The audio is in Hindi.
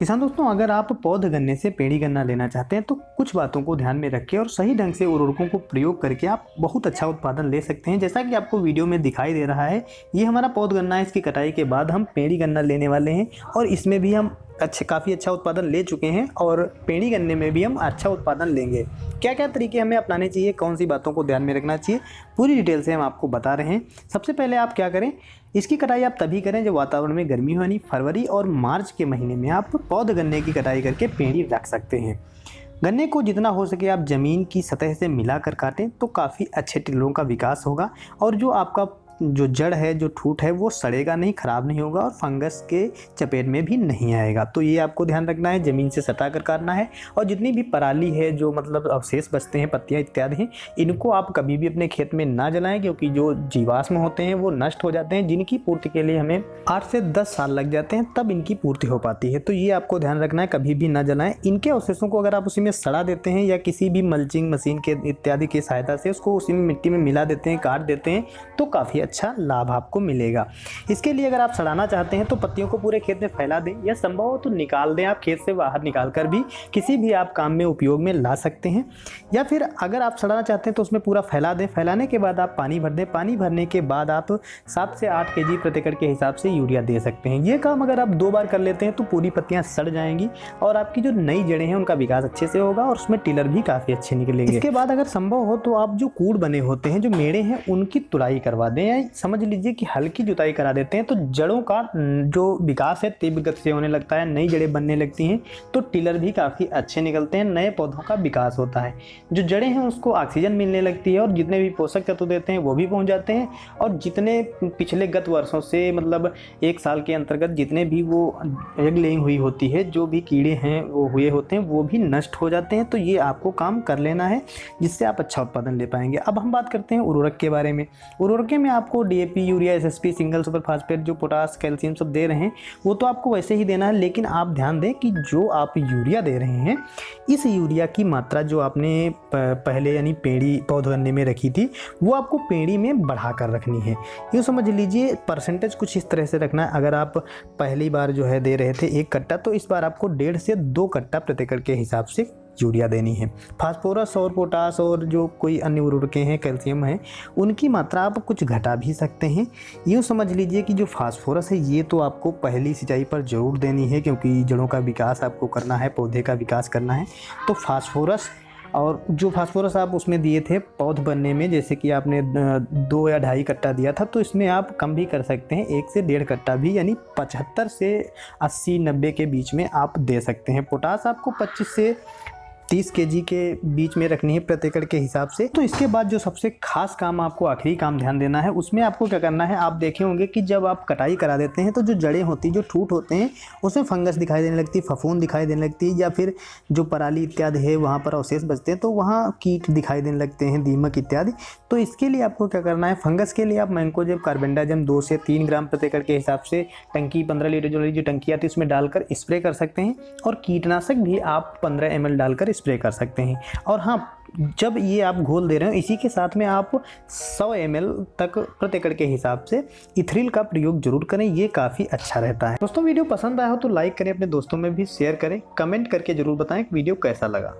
किसान दोस्तों, अगर आप पौध गन्ने से पेड़ी गन्ना लेना चाहते हैं तो कुछ बातों को ध्यान में रखें और सही ढंग से उर्वरकों को प्रयोग करके आप बहुत अच्छा उत्पादन ले सकते हैं। जैसा कि आपको वीडियो में दिखाई दे रहा है, ये हमारा पौध गन्ना है। इसकी कटाई के बाद हम पेड़ी गन्ना लेने वाले हैं और इसमें भी हम काफ़ी अच्छा उत्पादन ले चुके हैं और पेड़ी गन्ने में भी हम अच्छा उत्पादन लेंगे। क्या क्या तरीके हमें अपनाने चाहिए, कौन सी बातों को ध्यान में रखना चाहिए, पूरी डिटेल से हम आपको बता रहे हैं। सबसे पहले आप क्या करें, इसकी कटाई आप तभी करें जब वातावरण में गर्मी हो, यानी फरवरी और मार्च के महीने में आप पौध गन्ने की कटाई करके पेड़ी रख सकते हैं। गन्ने को जितना हो सके आप ज़मीन की सतह से मिलाकर काटें तो काफ़ी अच्छे टिल्लों का विकास होगा और जो आपका जो जड़ है, जो ठूठ है, वो सड़ेगा नहीं, ख़राब नहीं होगा और फंगस के चपेट में भी नहीं आएगा। तो ये आपको ध्यान रखना है, ज़मीन से सटा कर काटना है। और जितनी भी पराली है, जो मतलब अवशेष बचते हैं, पत्तियाँ इत्यादि हैं, इनको आप कभी भी अपने खेत में ना जलाएं, क्योंकि जो जीवाश्म होते हैं वो नष्ट हो जाते हैं, जिनकी पूर्ति के लिए हमें 8 से 10 साल लग जाते हैं, तब इनकी पूर्ति हो पाती है। तो ये आपको ध्यान रखना है, कभी भी ना जलाएं। इनके अवशेषों को अगर आप उसी में सड़ा देते हैं या किसी भी मल्चिंग मशीन के इत्यादि की सहायता से उसको उसी में मिट्टी में मिला देते हैं, काट देते हैं, तो काफ़ी अच्छा लाभ आपको मिलेगा। इसके लिए अगर आप सड़ाना चाहते हैं तो पत्तियों को पूरे खेत में फैला दें या संभव हो तो निकाल दें। आप खेत से बाहर निकाल कर भी किसी भी आप काम में उपयोग में ला सकते हैं। या फिर अगर आप सड़ाना चाहते हैं तो उसमें पूरा फैला दें। फैलाने के बाद आप पानी भर दें। पानी भरने के बाद आप 7 से 8 kg प्रति एकड़ के हिसाब से यूरिया दे सकते हैं। ये काम अगर आप 2 बार कर लेते हैं तो पूरी पत्तियां सड़ जाएंगी और आपकी जो नई जड़ें हैं उनका विकास अच्छे से होगा और उसमें टिलर भी काफ़ी अच्छे निकलेंगे। इसके बाद अगर संभव हो तो आप जो कूड़ बने होते हैं, जो मेड़े हैं, उनकी तुड़ाई करवा दें या समझ लीजिए कि हल्की जुताई करा देते हैं। तो जड़ों का जो विकास है तीव्र गति से होने लगता है, नई जड़ें बनने लगती हैं, तो टिलर भी काफ़ी अच्छे निकलते हैं, नए पौधों का विकास होता है। जो जड़ें हैं उसको ऑक्सीजन मिलने लगती है और जितने भी पोषक तत्व देते हैं वो भी पहुंच जाते हैं। और जितने पिछले गत वर्षों से मतलब 1 साल के अंतर्गत जितने भी वो एग लेइंग हुई होती है, जो भी कीड़े हैं वो हुए होते हैं, वो भी नष्ट हो जाते हैं। तो ये आपको काम कर लेना है जिससे आप अच्छा उत्पादन ले पाएंगे। अब हम बात करते हैं उर्वरक के बारे में। उर्वरक में आपको DAP, urea, SSP, single super phosphate, जो पोटास, कैल्शियम सब दे रहे हैं, वो तो आपको वैसे ही देना है। लेकिन आप ध्यान दें कि जो आप यूरिया दे रहे हैं, इस यूरिया की मात्रा जो आपने पहले यानी पेड़ी पौध गन्ने में रखी थी, वो आपको पेड़ी में बढ़ा कर रखनी है। यूँ समझ लीजिए परसेंटेज कुछ इस तरह से रखना है। अगर आप पहली बार जो है दे रहे थे 1 कट्टा, तो इस बार आपको 1.5 से 2 कट्टा प्रति एकड़ के हिसाब से यूरिया देनी है। फास्फोरस और पोटास और जो कोई अन्य उर्वरकें हैं, कैल्शियम है, उनकी मात्रा आप कुछ घटा भी सकते हैं। यूँ समझ लीजिए कि जो फास्फोरस है ये तो आपको पहली सिंचाई पर ज़रूर देनी है, क्योंकि जड़ों का विकास आपको करना है, पौधे का विकास करना है। तो फास्फोरस, और जो फास्फोरस आप उसमें दिए थे पौध बनने में, जैसे कि आपने 2 या 2.5 कट्टा दिया था, तो इसमें आप कम भी कर सकते हैं, 1 से 1.5 कट्टा भी, यानी 75 से 80-90 के बीच में आप दे सकते हैं। पोटास आपको 25 से 30 kg के बीच में रखनी है प्रति एकड़ के हिसाब से। तो इसके बाद जो सबसे खास काम आपको, आखिरी काम ध्यान देना है, उसमें आपको क्या करना है, आप देखे होंगे कि जब आप कटाई करा देते हैं तो जो जड़ें होती हैं, जो ठूठ होते हैं, उसमें फंगस दिखाई देने लगती है, फफूंद दिखाई देने लगती है, या फिर जो पराली इत्यादि है वहाँ पर अवशेष बचते हैं तो वहाँ कीट दिखाई देने लगते हैं, दीमक इत्यादि। तो इसके लिए आपको क्या करना है, फंगस के लिए आप मैंकोजेब कार्बेंडाजिम 2 से 3 ग्राम प्रति एकड़ के हिसाब से टंकी 15 लीटर जो टंकी आती है उसमें डालकर स्प्रे कर सकते हैं। और कीटनाशक भी आप 15 ml डालकर स्प्रे कर सकते हैं। और हाँ, जब ये आप घोल दे रहे हो, इसी के साथ में आप 100 ml तक प्रति एकड़ के हिसाब से इथ्रिल का प्रयोग जरूर करें, ये काफ़ी अच्छा रहता है। दोस्तों, वीडियो पसंद आया हो तो लाइक करें, अपने दोस्तों में भी शेयर करें, कमेंट करके जरूर बताएं कि वीडियो कैसा लगा।